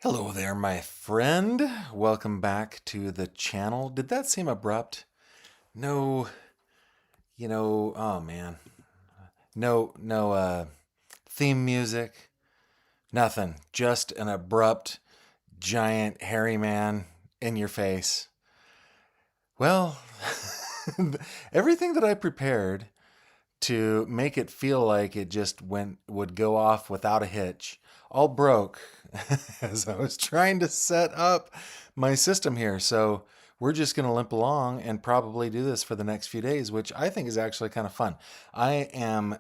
Hello there, my friend. Welcome back to the channel. Did that seem abrupt? No, oh man. No theme music, nothing. Just an abrupt, giant, hairy man in your face. Well, everything that I prepared to make it feel like it just would go off without a hitch all broke as I was trying to set up my system here. So we're just going to limp along and probably do this for the next few days, which I think is actually kind of fun. I am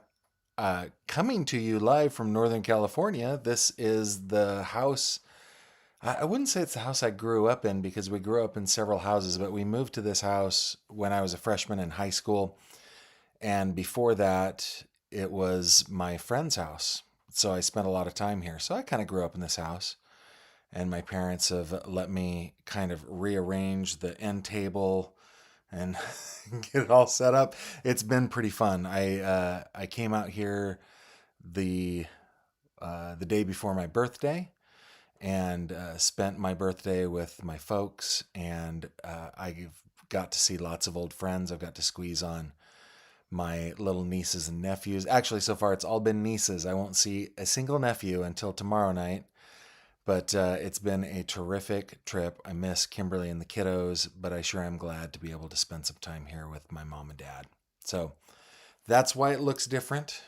coming to you live from Northern California. This is the house. I wouldn't say it's the house I grew up in because we grew up in several houses, but we moved to this house when I was a freshman in high school. And before that, it was my friend's house. So I spent a lot of time here. So I kind of grew up in this house. And my parents have let me kind of rearrange the end table and get it all set up. It's been pretty fun. I came out here the the day before my birthday and spent my birthday with my folks. And I got to see lots of old friends. I've got to squeeze on my little nieces and nephews. Actually, so far it's all been nieces. I won't see a single nephew until tomorrow night. But it's been a terrific trip. I miss Kimberly and the kiddos, but I sure am glad to be able to spend some time here with my mom and dad. So that's why it looks different.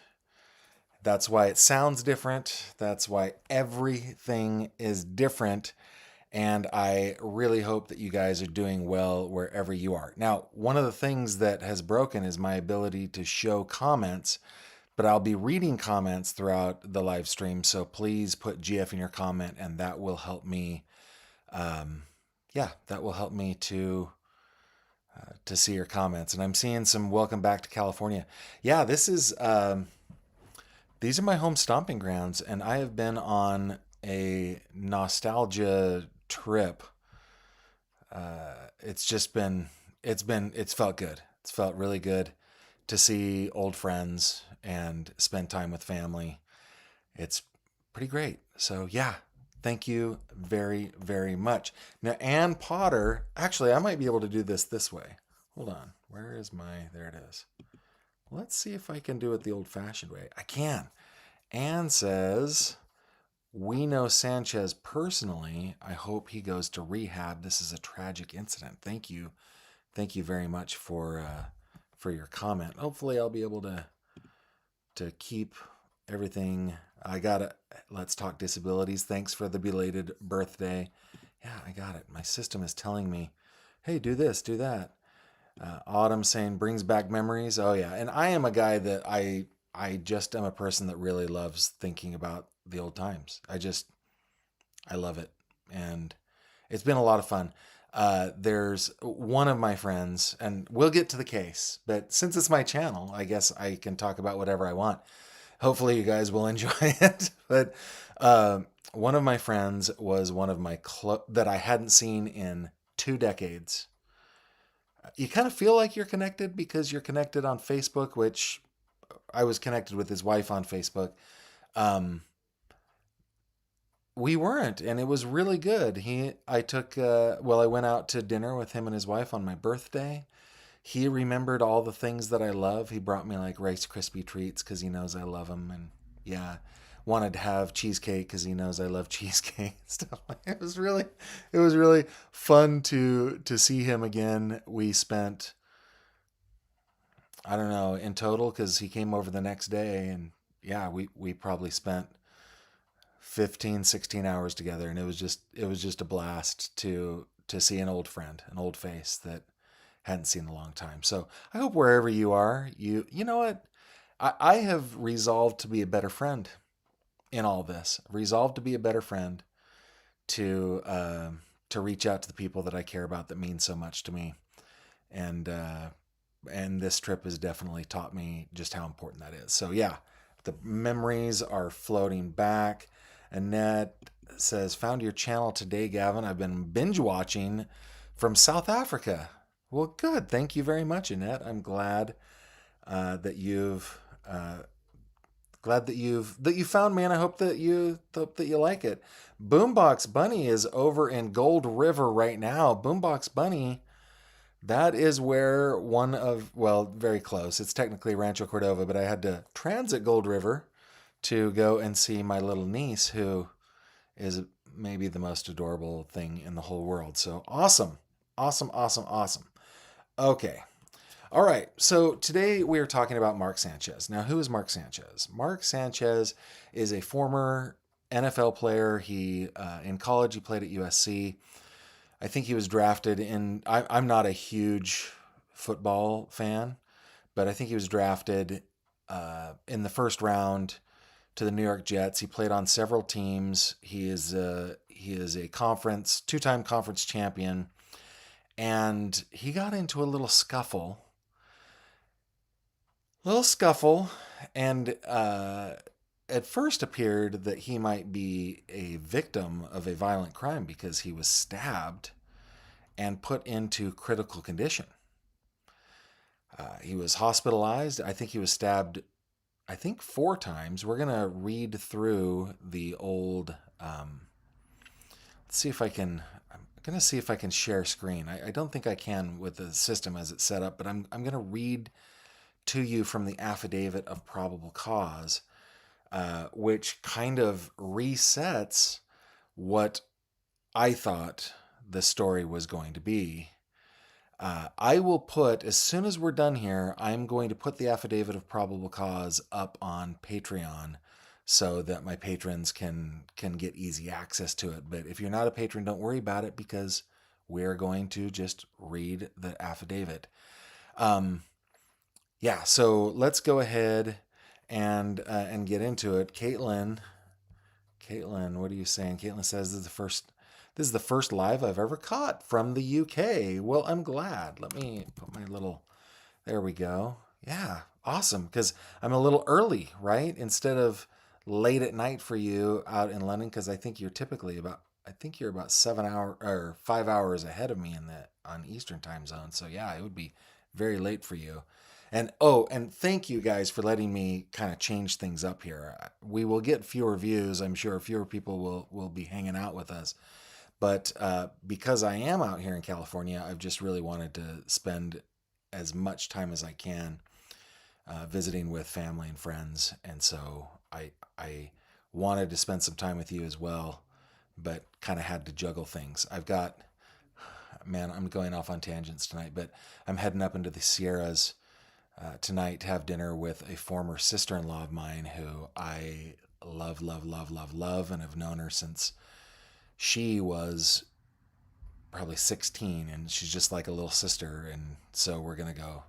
That's why it sounds different. That's why everything is different. And I really hope that you guys are doing well wherever you are. Now, one of the things that has broken is my ability to show comments, but I'll be reading comments throughout the live stream. So please put GF in your comment, and that will help me. That will help me to see your comments. And I'm seeing some welcome back to California. Yeah, these are my home stomping grounds, and I have been on a nostalgia trip. It's felt good. It's felt really good to see old friends and spend time with family. It's pretty great. So yeah, thank you very, very much. Now, Ann Potter, actually, I might be able to do this way. Hold on. There it is. Let's see if I can do it the old fashioned way. I can. Ann says, we know Sanchez personally. I hope he goes to rehab. This is a tragic incident. Thank you. Thank you very much for your comment. Hopefully I'll be able to keep everything. I got it. Let's talk disabilities. Thanks for the belated birthday. Yeah, I got it. My system is telling me, hey, do this, do that. Autumn saying brings back memories. Oh yeah. And I am a guy that I just am a person that really loves thinking about the old times. I love it. And it's been a lot of fun. There's one of my friends, and we'll get to the case, but since it's my channel, I guess I can talk about whatever I want. Hopefully you guys will enjoy it. But one of my friends was one of my that I hadn't seen in 2 decades. You kind of feel like you're connected because you're connected on Facebook, which I was connected with his wife on Facebook. We weren't, and it was really good. I went out to dinner with him and his wife on my birthday. He remembered all the things that I love. He brought me like Rice Krispie treats because he knows I love them, and yeah, wanted to have cheesecake because he knows I love cheesecake and stuff. It was really fun to see him again. We spent, I don't know, in total, because he came over the next day, and yeah, we probably spent 15, 16 hours together, and it was just a blast to see an old friend, an old face that hadn't seen in a long time. So I hope wherever you are, you know what? I have resolved to be a better friend in all this. Resolved to be a better friend, to reach out to the people that I care about that mean so much to me. And this trip has definitely taught me just how important that is. So yeah, the memories are floating back. Annette says, found your channel today, Gavin. I've been binge watching from South Africa. Well, good. Thank you very much, Annette. I'm glad that you've Glad that you found me, and I hope that you like it. Boombox Bunny is over in Gold River right now. Boombox Bunny, that is where very close. It's technically Rancho Cordova, but I had to transit Gold River to go and see my little niece, who is maybe the most adorable thing in the whole world. So awesome. Awesome, awesome, awesome. Okay. All right. So today we are talking about Mark Sanchez. Now, who is Mark Sanchez? Mark Sanchez is a former NFL player. He in college he played at USC. I think he was drafted in. I'm not a huge football fan, but I think he was drafted in the first round to the New York Jets. He played on several teams. He is a two-time conference champion, and he got into a little scuffle, and at first appeared that he might be a victim of a violent crime because he was stabbed and put into critical condition. He was hospitalized. I think he was stabbed, 4 times. We're going to read through the old, let's see if I can, I'm going to see if I can share screen. I don't think I can with the system as it's set up, but I'm going to read to you from the Affidavit of Probable Cause, which kind of resets what I thought the story was going to be. I will put, as soon as we're done here, I'm going to put the Affidavit of Probable Cause up on Patreon so that my patrons can get easy access to it. But if you're not a patron, don't worry about it, because we're going to just read the affidavit. So let's go ahead and get into it. Caitlin, what are you saying? Caitlin says this is the first live I've ever caught from the UK. Well, I'm glad. Let me put my little, there we go. Yeah, awesome. Because I'm a little early, right? Instead of late at night for you out in London, because I think you're about 5 hours ahead of me on Eastern time zone. So yeah, it would be very late for you. And thank you guys for letting me kind of change things up here. We will get fewer views. I'm sure fewer people will be hanging out with us. But because I am out here in California, I've just really wanted to spend as much time as I can visiting with family and friends. And so I wanted to spend some time with you as well, but kind of had to juggle things. I'm going off on tangents tonight, but I'm heading up into the Sierras tonight to have dinner with a former sister-in-law of mine who I love, and have known her since she was probably 16, and she's just like a little sister. And so we're going to go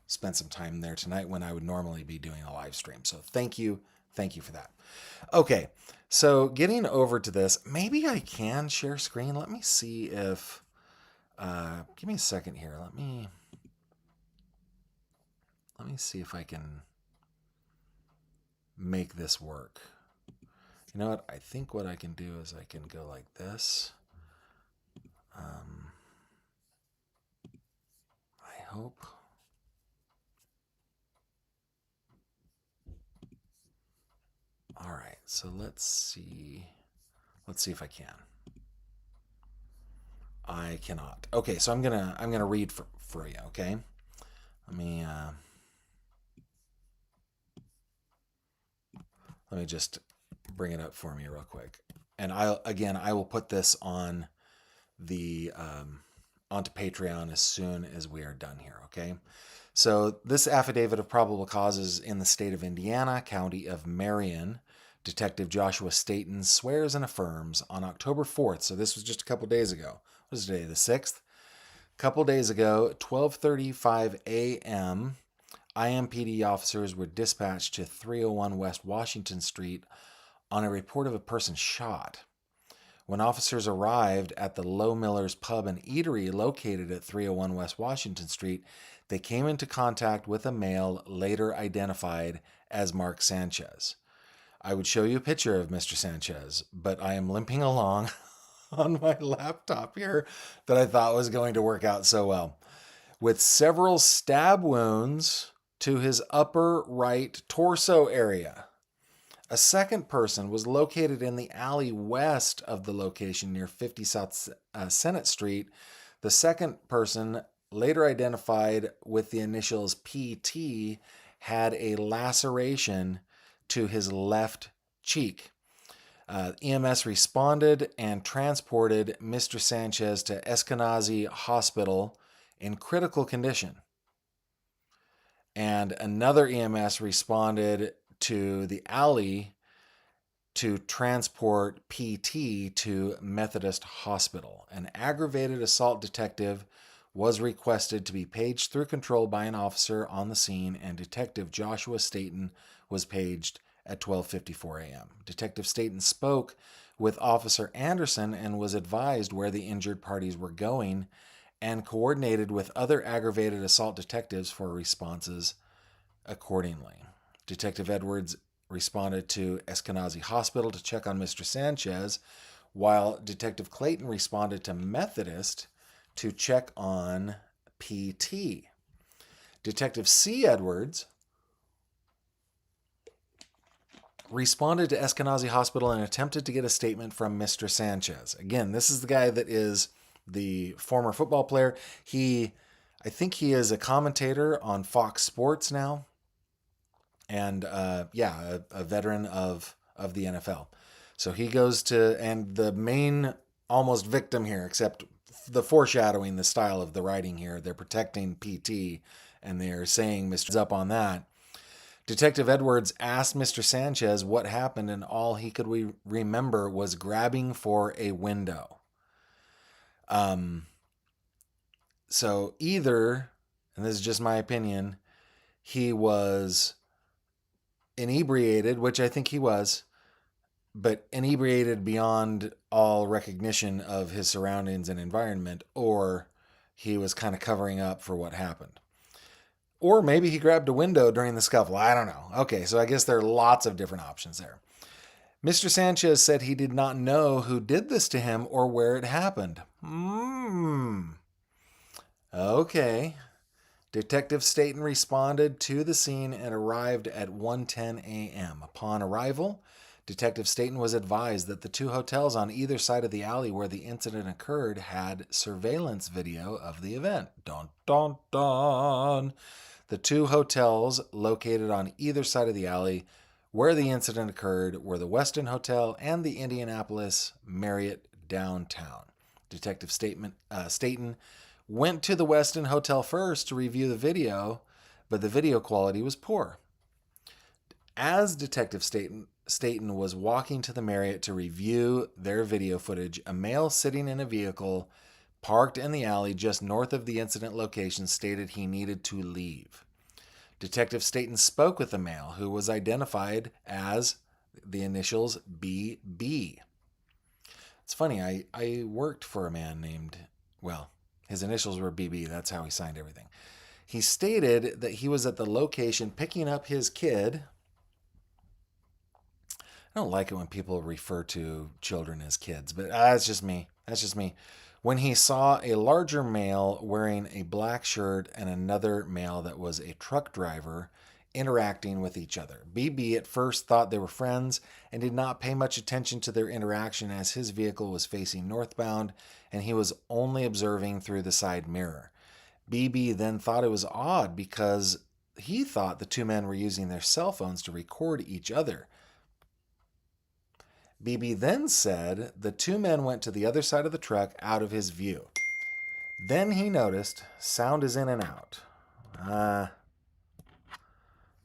spend some time there tonight when I would normally be doing a live stream. So thank you for that. Okay, so getting over to this, maybe I can share screen. Let me see if, give me a second here. Let me see if I can make this work. You know what? I think what I can do is I can go like this. I hope. All right, so let's see if I can. I cannot. Okay, so I'm gonna read for you. Okay, let me just bring it up for me real quick, and I will put this on the onto Patreon as soon as we are done here. Okay, so this affidavit of probable cause is in the state of Indiana, county of Marion. Detective Joshua Staten swears and affirms on October 4th. So this was just a couple days ago. What is today? The 6th. A couple days ago, 12:35 a.m. IMPD officers were dispatched to 301 West Washington Street on a report of a person shot. When officers arrived at the Low Millers Pub and Eatery located at 301 West Washington Street, they came into contact with a male later identified as Mark Sanchez. I would show you a picture of Mr. Sanchez, but I am limping along on my laptop here that I thought was going to work out so well. With several stab wounds to his upper right torso area. A second person was located in the alley west of the location near 50 South Senate Street. The second person, later identified with the initials PT, had a laceration to his left cheek. EMS responded and transported Mr. Sanchez to Eskenazi Hospital in critical condition. And another EMS responded to the alley to transport PT to Methodist Hospital. An aggravated assault detective was requested to be paged through control by an officer on the scene, and Detective Joshua Staten was paged at 12:54 a.m. Detective Staten spoke with Officer Anderson and was advised where the injured parties were going and coordinated with other aggravated assault detectives for responses accordingly. Detective Edwards responded to Eskenazi Hospital to check on Mr. Sanchez, while Detective Clayton responded to Methodist to check on PT. Detective C. Edwards responded to Eskenazi Hospital and attempted to get a statement from Mr. Sanchez. Again, this is the guy that is the former football player. I think he is a commentator on Fox Sports now. And a veteran of the NFL. So he goes to, and the main almost victim here, except the foreshadowing, the style of the writing here, they're protecting PT, and they're saying Mr. up on that. Detective Edwards asked Mr. Sanchez what happened, and all he could remember was grabbing for a window. So either, and this is just my opinion, he was inebriated, which I think he was, but inebriated beyond all recognition of his surroundings and environment, or he was kind of covering up for what happened. Or maybe he grabbed a window during the scuffle. I don't know. Okay, so I guess there are lots of different options there. Mr. Sanchez said he did not know who did this to him or where it happened. Okay. Detective Staten responded to the scene and arrived at 1:10 a.m. Upon arrival, Detective Staten was advised that the two hotels on either side of the alley where the incident occurred had surveillance video of the event. Dun, dun, dun. The two hotels located on either side of the alley where the incident occurred were the Westin Hotel and the Indianapolis Marriott downtown. Detective Staten went to the Westin Hotel first to review the video, but the video quality was poor. As Detective Staten was walking to the Marriott to review their video footage, a male sitting in a vehicle parked in the alley just north of the incident location stated he needed to leave. Detective Staten spoke with the male, who was identified as the initials BB. It's funny, I worked for a man named, his initials were BB. That's how he signed everything. He stated that he was at the location picking up his kid. I don't like it when people refer to children as kids, but that's just me. When he saw a larger male wearing a black shirt and another male that was a truck driver interacting with each other. BB at first thought they were friends and did not pay much attention to their interaction as his vehicle was facing northbound and he was only observing through the side mirror. BB then thought it was odd because he thought the two men were using their cell phones to record each other. BB then said the two men went to the other side of the truck out of his view. Then he noticed sound is in and out.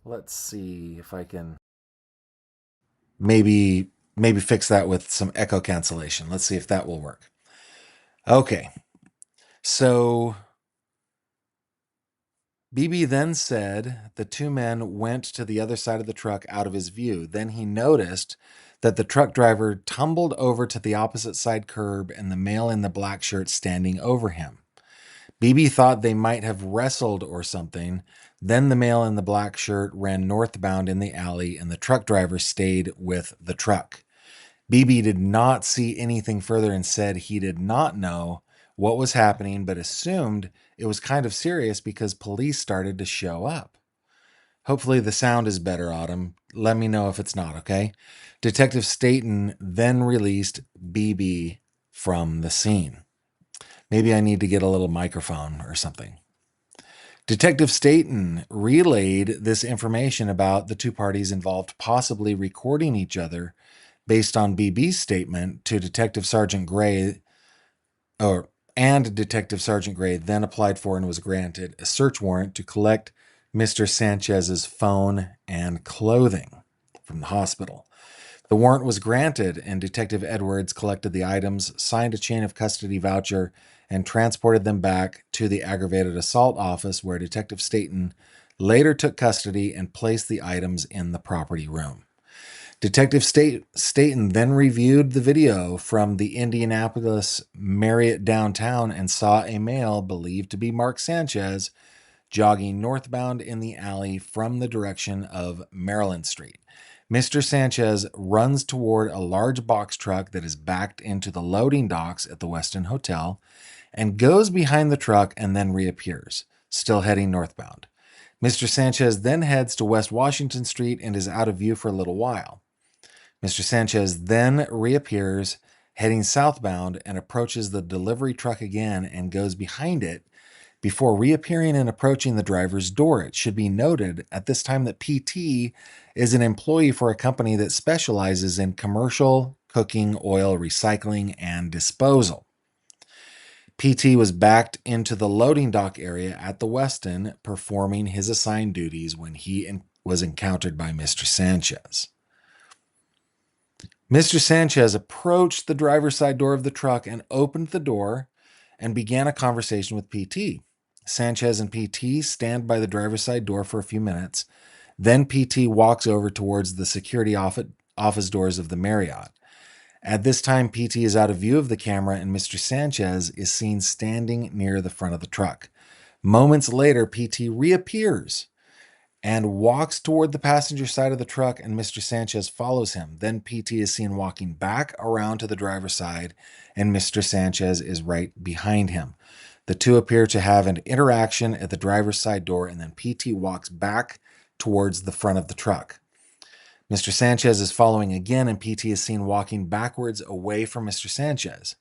Let's see if I can maybe fix that with some echo cancellation. Let's see if that will work. Okay. So BB then said the two men went to the other side of the truck out of his view. Then he noticed that the truck driver tumbled over to the opposite side curb and the male in the black shirt standing over him. BB thought they might have wrestled or something. Then the male in the black shirt ran northbound in the alley and the truck driver stayed with the truck. BB did not see anything further and said he did not know what was happening, but assumed it was kind of serious because police started to show up. Hopefully the sound is better, Autumn. Let me know if it's not, okay? Detective Staten then released BB from the scene. Maybe I need to get a little microphone or something. Detective Staten relayed this information about the two parties involved possibly recording each other based on BB's statement to Detective Sergeant Gray, and Detective Sergeant Gray then applied for and was granted a search warrant to collect Mr. Sanchez's phone and clothing from the hospital. The warrant was granted, and Detective Edwards collected the items, signed a chain of custody voucher, and transported them back to the aggravated assault office, where Detective Staten later took custody and placed the items in the property room. Detective Staten then reviewed the video from the Indianapolis Marriott downtown and saw a male believed to be Mark Sanchez jogging northbound in the alley from the direction of Maryland Street. Mr. Sanchez runs toward a large box truck that is backed into the loading docks at the Westin Hotel and goes behind the truck and then reappears, still heading northbound. Mr. Sanchez then heads to West Washington Street and is out of view for a little while. Mr. Sanchez then reappears, heading southbound, and approaches the delivery truck again and goes behind it before reappearing and approaching the driver's door. It should be noted at this time that PT is an employee for a company that specializes in commercial cooking oil recycling and disposal. PT was backed into the loading dock area at the Westin, performing his assigned duties when he was encountered by Mr. Sanchez. Mr. Sanchez approached the driver's side door of the truck and opened the door and began a conversation with PT. Sanchez and PT stand by the driver's side door for a few minutes. Then PT walks over towards the security office doors of the Marriott. At this time, PT is out of view of the camera, and Mr. Sanchez is seen standing near the front of the truck. Moments later, PT reappears and walks toward the passenger side of the truck, and Mr. Sanchez follows him. Then PT is seen walking back around to the driver's side, and Mr. Sanchez is right behind him. The two appear to have an interaction at the driver's side door, and then PT walks back towards the front of the truck. Mr. Sanchez is following again, and PT is seen walking backwards away from Mr. Sanchez.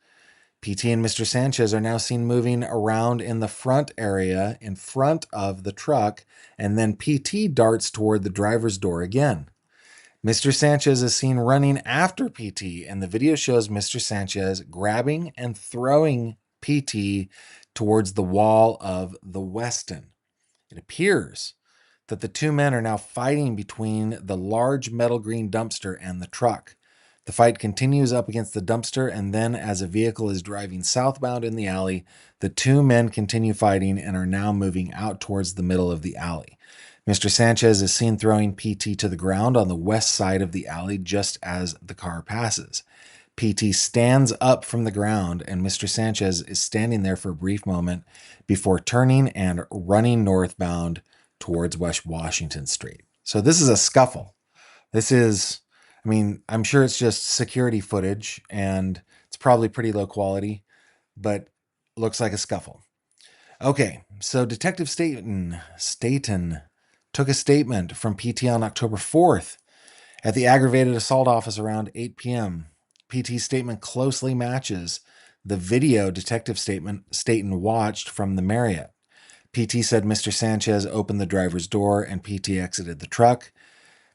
PT and Mr. Sanchez are now seen moving around in the front area in front of the truck, and then PT darts toward the driver's door again. Mr. Sanchez is seen running after PT, and the video shows Mr. Sanchez grabbing and throwing PT towards the wall of the Westin. It appears that the two men are now fighting between the large metal green dumpster and the truck. The fight continues up against the dumpster, and then as a vehicle is driving southbound in the alley, the two men continue fighting and are now moving out towards the middle of the alley. Mr. Sanchez is seen throwing PT to the ground on the west side of the alley just as the car passes. PT stands up from the ground, and Mr. Sanchez is standing there for a brief moment before turning and running northbound towards West Washington Street. So this is a scuffle. I'm sure it's just security footage, and it's probably pretty low quality, but looks like a scuffle. Okay, so Detective Staten took a statement from PT on October 4th at the aggravated assault office around 8 p.m. PT's statement closely matches the video Detective Staten watched from the Marriott. PT said Mr. Sanchez opened the driver's door and PT exited the truck.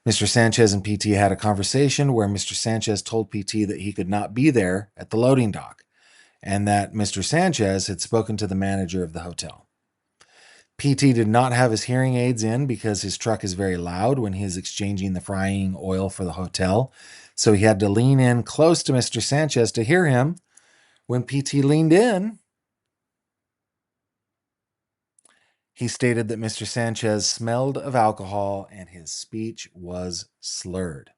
Mr. Sanchez and PT had a conversation where Mr. Sanchez told PT that he could not be there at the loading dock and that Mr. Sanchez had spoken to the manager of the hotel. PT did not have his hearing aids in because his truck is very loud when he is exchanging the frying oil for the hotel, so he had to lean in close to Mr. Sanchez to hear him. When PT leaned in, he stated that Mr. Sanchez smelled of alcohol and his speech was slurred.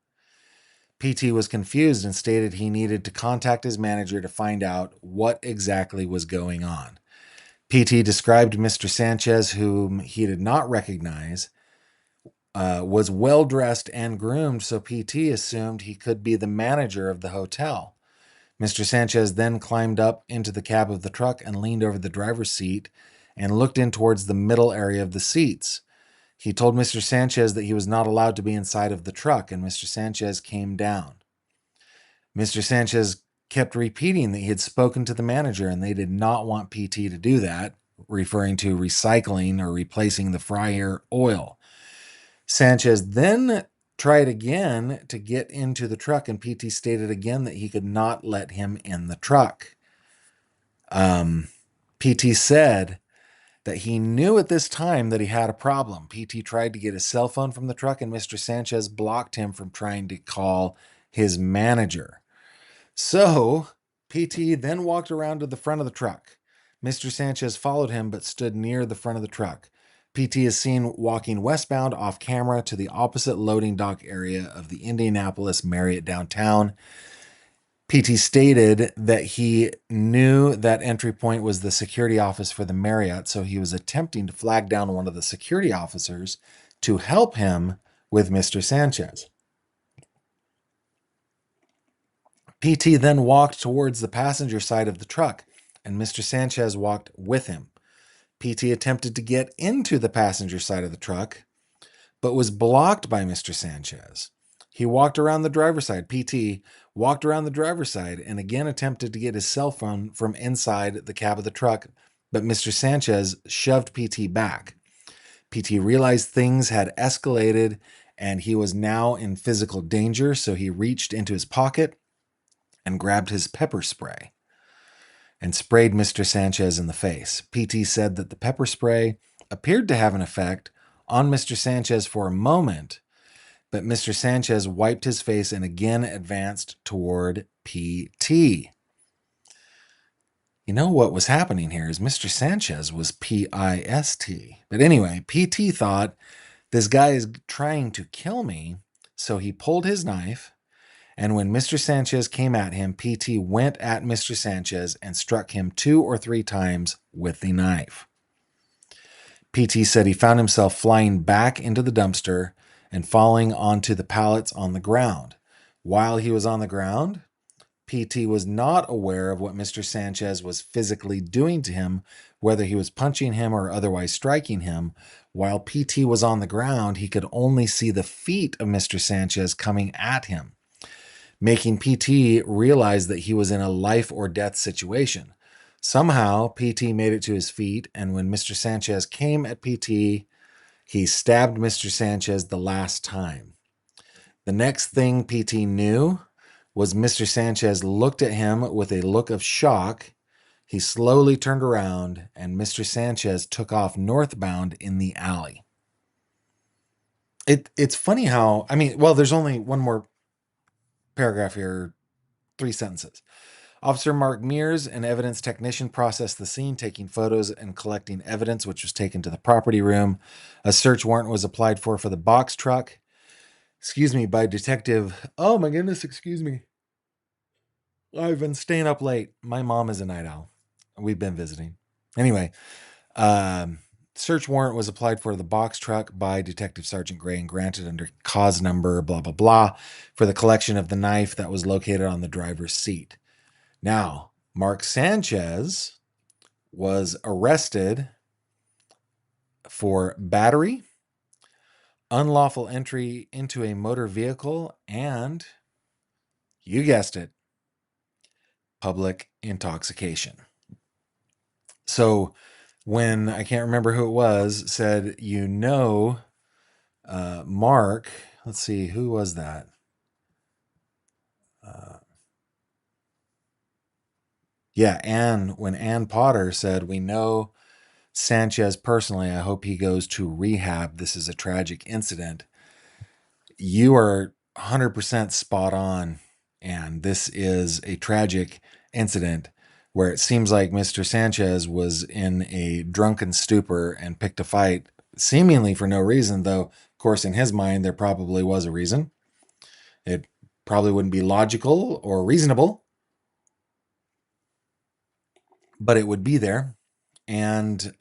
PT was confused and stated he needed to contact his manager to find out what exactly was going on. PT described Mr. Sanchez, whom he did not recognize, was well-dressed and groomed, so PT assumed he could be the manager of the hotel. Mr. Sanchez then climbed up into the cab of the truck and leaned over the driver's seat and looked in towards the middle area of the seats. He told Mr. Sanchez that he was not allowed to be inside of the truck, and Mr. Sanchez came down. Mr. Sanchez kept repeating that he had spoken to the manager and they did not want PT to do that, referring to recycling or replacing the fryer oil. Sanchez then tried again to get into the truck, and PT stated again that he could not let him in the truck. PT said that he knew at this time that he had a problem. PT tried to get his cell phone from the truck, and Mr. Sanchez blocked him from trying to call his manager. So PT then walked around to the front of the truck. Mr. Sanchez followed him but stood near the front of the truck. PT is seen walking westbound off camera to the opposite loading dock area of the Indianapolis Marriott downtown. PT stated that he knew that entry point was the security office for the Marriott, so he was attempting to flag down one of the security officers to help him with Mr. Sanchez. PT then walked towards the passenger side of the truck, and Mr. Sanchez walked with him. PT attempted to get into the passenger side of the truck, but was blocked by Mr. Sanchez. He walked around the driver's side. PT walked around the driver's side and again attempted to get his cell phone from inside the cab of the truck, but Mr. Sanchez shoved PT back. PT realized things had escalated and he was now in physical danger, so he reached into his pocket and grabbed his pepper spray and sprayed Mr. Sanchez in the face. PT said that the pepper spray appeared to have an effect on Mr. Sanchez for a moment, but Mr. Sanchez wiped his face and again advanced toward PT. You know what was happening here is Mr. Sanchez was PIST. But anyway, PT thought this guy is trying to kill me, so he pulled his knife, and when Mr. Sanchez came at him, PT went at Mr. Sanchez and struck him 2 or 3 times with the knife. PT said he found himself flying back into the dumpster and falling onto the pallets on the ground. While he was on the ground, PT was not aware of what Mr. Sanchez was physically doing to him, whether he was punching him or otherwise striking him. While PT was on the ground, he could only see the feet of Mr. Sanchez coming at him, making PT realize that he was in a life or death situation. Somehow, PT made it to his feet, and when Mr. Sanchez came at PT, he stabbed Mr. Sanchez the last time. The next thing PT knew was Mr. Sanchez looked at him with a look of shock. He slowly turned around, and Mr. Sanchez took off northbound in the alley. It's funny how, there's only one more paragraph here, 3 sentences. Officer Mark Mears, an evidence technician, processed the scene, taking photos and collecting evidence, which was taken to the property room. A search warrant was applied for the box truck. By Detective. Oh my goodness, excuse me. I've been staying up late. My mom is a night owl. We've been visiting. Anyway, search warrant was applied for the box truck by Detective Sergeant Gray and granted under cause number blah, blah, blah for the collection of the knife that was located on the driver's seat. Now, Mark Sanchez was arrested for battery, unlawful entry into a motor vehicle, and, you guessed it, public intoxication. So when, I can't remember who it was, said, Mark, let's see, who was that? When Ann Potter said, we know Sanchez personally, I hope he goes to rehab. This is a tragic incident. You are 100% spot on. And this is a tragic incident where it seems like Mr. Sanchez was in a drunken stupor and picked a fight seemingly for no reason, though, of course, in his mind, there probably was a reason. It probably wouldn't be logical or reasonable, but it would be there. And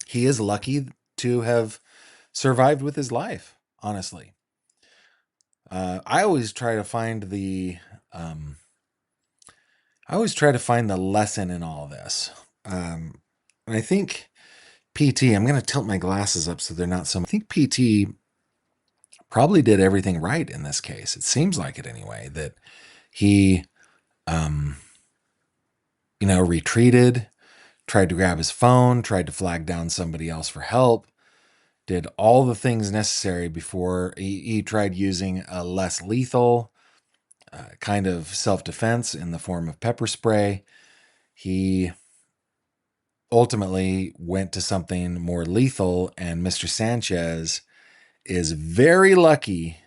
he is lucky to have survived with his life, honestly. I always try to find the lesson in all this. And I think PT, I'm going to tilt my glasses up so they're not so. I think PT probably did everything right in this case. It seems like it anyway, that he, um, retreated, tried to grab his phone, tried to flag down somebody else for help, did all the things necessary before he tried using a less lethal kind of self-defense in the form of pepper spray. He ultimately went to something more lethal, and Mr. Sanchez is very lucky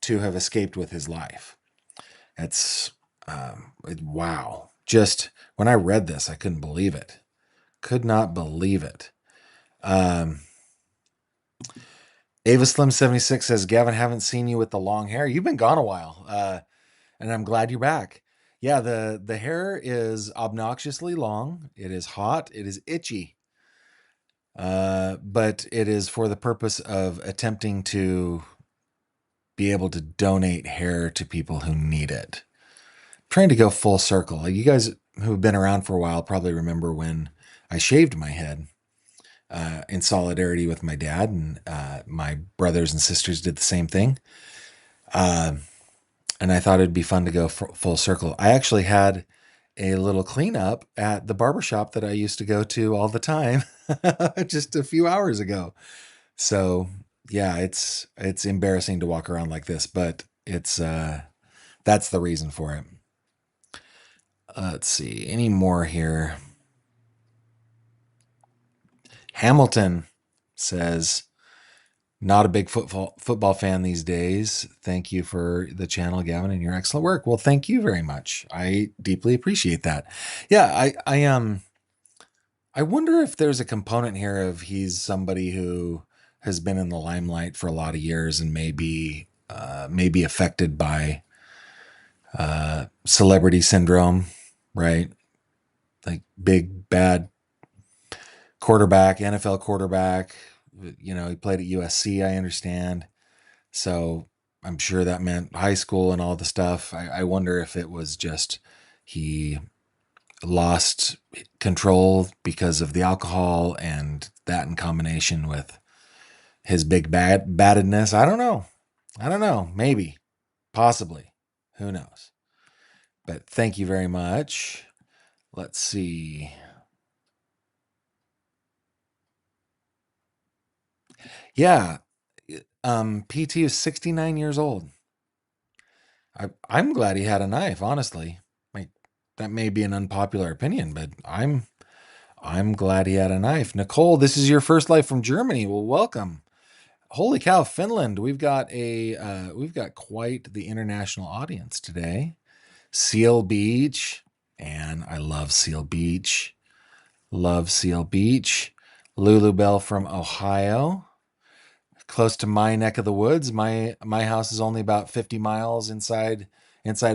to have escaped with his life. It's wow. Just when I read this, I couldn't believe it. Could not believe it. Ava Slim 76 says, Gavin, haven't seen you with the long hair. You've been gone a while, and I'm glad you're back. Yeah, the hair is obnoxiously long. It is hot. It is itchy. But it is for the purpose of attempting to be able to donate hair to people who need it. I'm trying to go full circle. You guys who have been around for a while probably remember when I shaved my head in solidarity with my dad, and my brothers and sisters did the same thing. And I thought it'd be fun to go full circle. I actually had a little cleanup at the barbershop that I used to go to all the time just a few hours ago. So yeah, it's embarrassing to walk around like this, but it's that's the reason for it. Let's see, any more here? Hamilton says, not a big football fan these days. Thank you for the channel, Gavin, and your excellent work. Well, thank you very much. I deeply appreciate that. Yeah, I wonder if there's a component here of he's somebody who has been in the limelight for a lot of years and maybe affected by celebrity syndrome, right? Like big bad quarterback, NFL quarterback. He played at USC, I understand. So I'm sure that meant high school and all the stuff. I wonder if it was just he lost control because of the alcohol, and that in combination with his big badness. I don't know. Maybe, possibly. Who knows? But thank you very much. Let's see. Yeah. PT is 69 years old. I'm glad he had a knife, honestly. Like, that may be an unpopular opinion, but I'm glad he had a knife. Nicole, this is your first live from Germany. Well, welcome. Holy cow, Finland! We've got quite the international audience today. Seal Beach, and I love Seal Beach. Love Seal Beach. Lulu Bell from Ohio, close to my neck of the woods. My house is only about 50 miles inside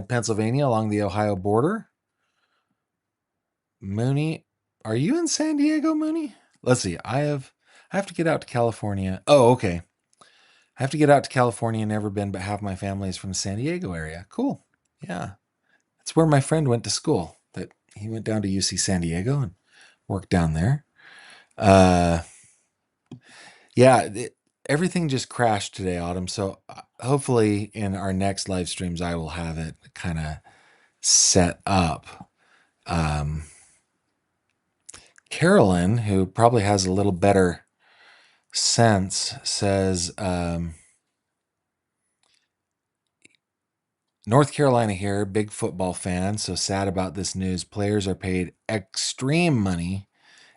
Pennsylvania along the Ohio border. Mooney, are you in San Diego, Mooney? Let's see. I have to get out to California. Oh, okay. I have to get out to California. Never been, but half my family is from the San Diego area. Cool. Yeah. That's where my friend went to school. That he went down to UC San Diego and worked down there. Yeah, everything just crashed today, Autumn. So hopefully in our next live streams, I will have it kind of set up. Carolyn, who probably has a little better sense, says, North Carolina here, big football fan, so sad about this news. Players are paid extreme money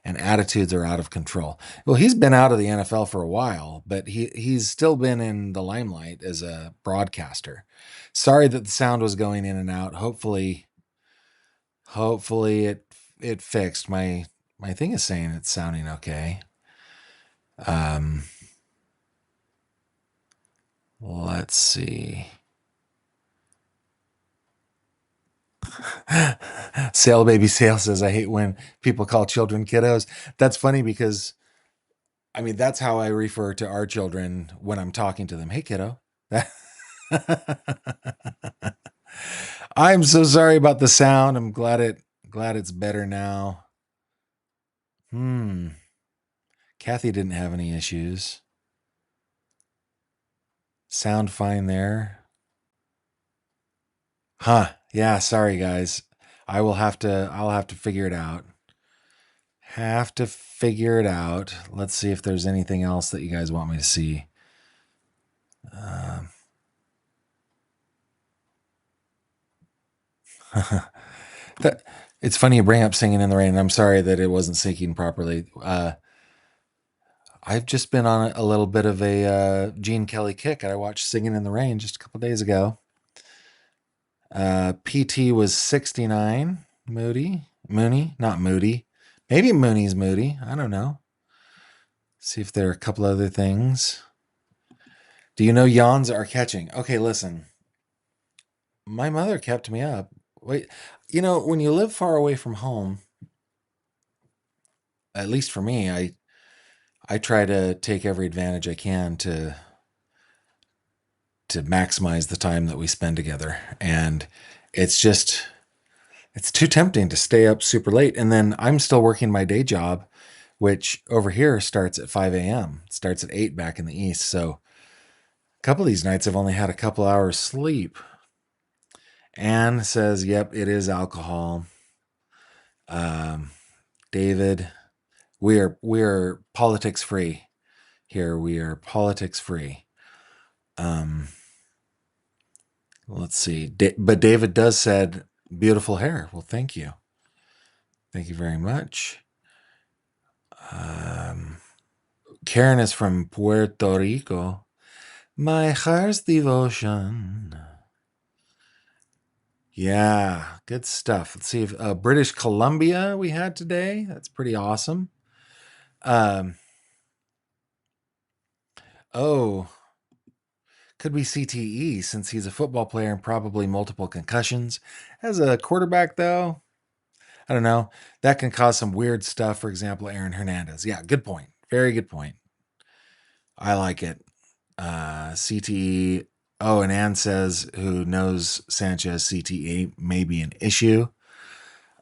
and attitudes are out of control. Well, he's been out of the NFL for a while, but he's still been in the limelight as a broadcaster. Sorry that the sound was going in and out. Hopefully it fixed. My thing is saying it's sounding okay. Let's see. Sail Baby Sail says, I hate when people call children kiddos. That's funny because, I mean, that's how I refer to our children when I'm talking to them. Hey, kiddo. I'm so sorry about the sound. I'm glad it's better now. Can Kathy didn't have any issues. Sound fine there. Huh. Yeah, sorry guys. I'll have to figure it out. Have to figure it out. Let's see if there's anything else that you guys want me to see. That, it's funny you bring up Singing in the Rain. I'm sorry that it wasn't syncing properly. I've just been on a little bit of a Gene Kelly kick. I watched Singing in the Rain just a couple days ago. PT was 69. Mooney, not Moody. Maybe Mooney's Moody. I don't know. See if there are a couple other things. Do you know yawns are catching? Okay, listen. My mother kept me up. Wait, when you live far away from home, at least for me, I try to take every advantage I can to maximize the time that we spend together. And it's too tempting to stay up super late. And then I'm still working my day job, which over here starts at 5 a.m. It starts at 8 back in the East. So a couple of these nights I've only had a couple hours sleep. Anne says, yep, it is alcohol. David, we are politics free here. We are politics free. Let's see. But David does said beautiful hair. Well, thank you. Thank you very much. Karen is from Puerto Rico. My heart's devotion. Yeah, good stuff. Let's see if British Columbia we had today. That's pretty awesome. Oh, could be CTE since he's a football player and probably multiple concussions. As a quarterback, though, I don't know. That can cause some weird stuff. For example, Aaron Hernandez. Yeah, good point. Very good point. I like it. CTE. Oh, and Ann says, who knows Sanchez, CTE may be an issue.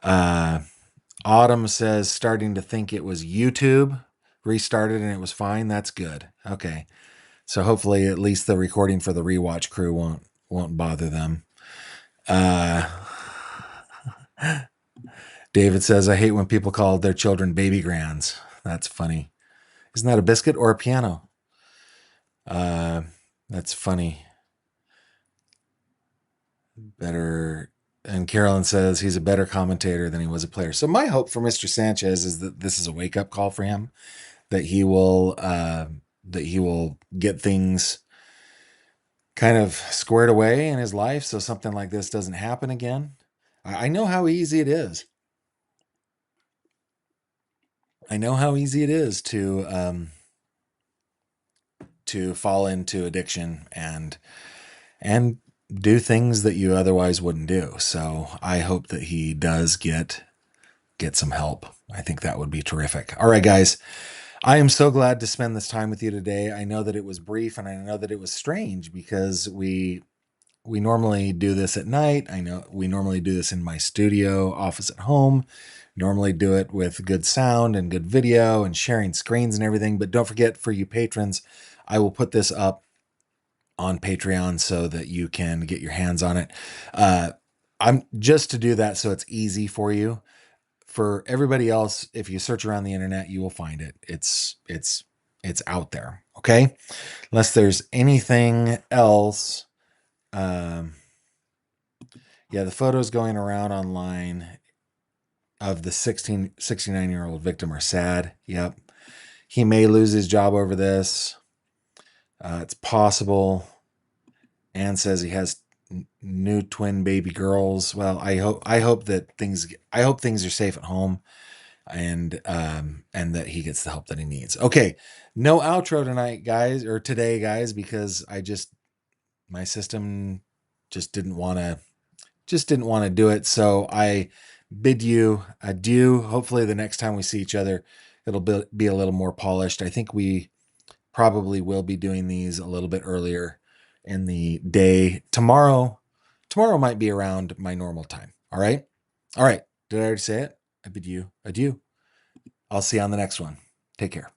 Autumn says, starting to think it was YouTube. Restarted and it was fine. That's good. Okay. So hopefully at least the recording for the rewatch crew won't bother them. David says, I hate when people call their children baby grands. That's funny. Isn't that a biscuit or a piano? That's funny. Better. And Carolyn says he's a better commentator than he was a player. So my hope for Mr. Sanchez is that this is a wake-up call for him, that he will get things kind of squared away in his life so something like this doesn't happen again. I know how easy it is. I know how easy it is to fall into addiction and do things that you otherwise wouldn't do. So I hope that he does get some help. I think that would be terrific. All right, guys. I am so glad to spend this time with you today. I know that it was brief and I know that it was strange because we normally do this at night. I know we normally do this in my studio office at home. Normally do it with good sound and good video and sharing screens and everything. But don't forget, for you patrons, I will put this up on Patreon so that you can get your hands on it. I'm just to do that so it's easy for you. For everybody else, if you search around the internet, you will find it. It's out there. Okay. Unless there's anything else. Yeah, the photos going around online of the 69-year-old victim are sad. Yep. He may lose his job over this. It's possible. Anne says he has new twin baby girls. Well, I hope things are safe at home and that he gets the help that he needs. Okay. No outro tonight, guys, or today, guys, because my system just didn't want to do it. So I bid you adieu. Hopefully the next time we see each other, it'll be a little more polished. I think we probably will be doing these a little bit earlier in the day. Tomorrow might be around my normal time. All right. Did I already say it? I bid you adieu. I'll see you on the next one. Take care.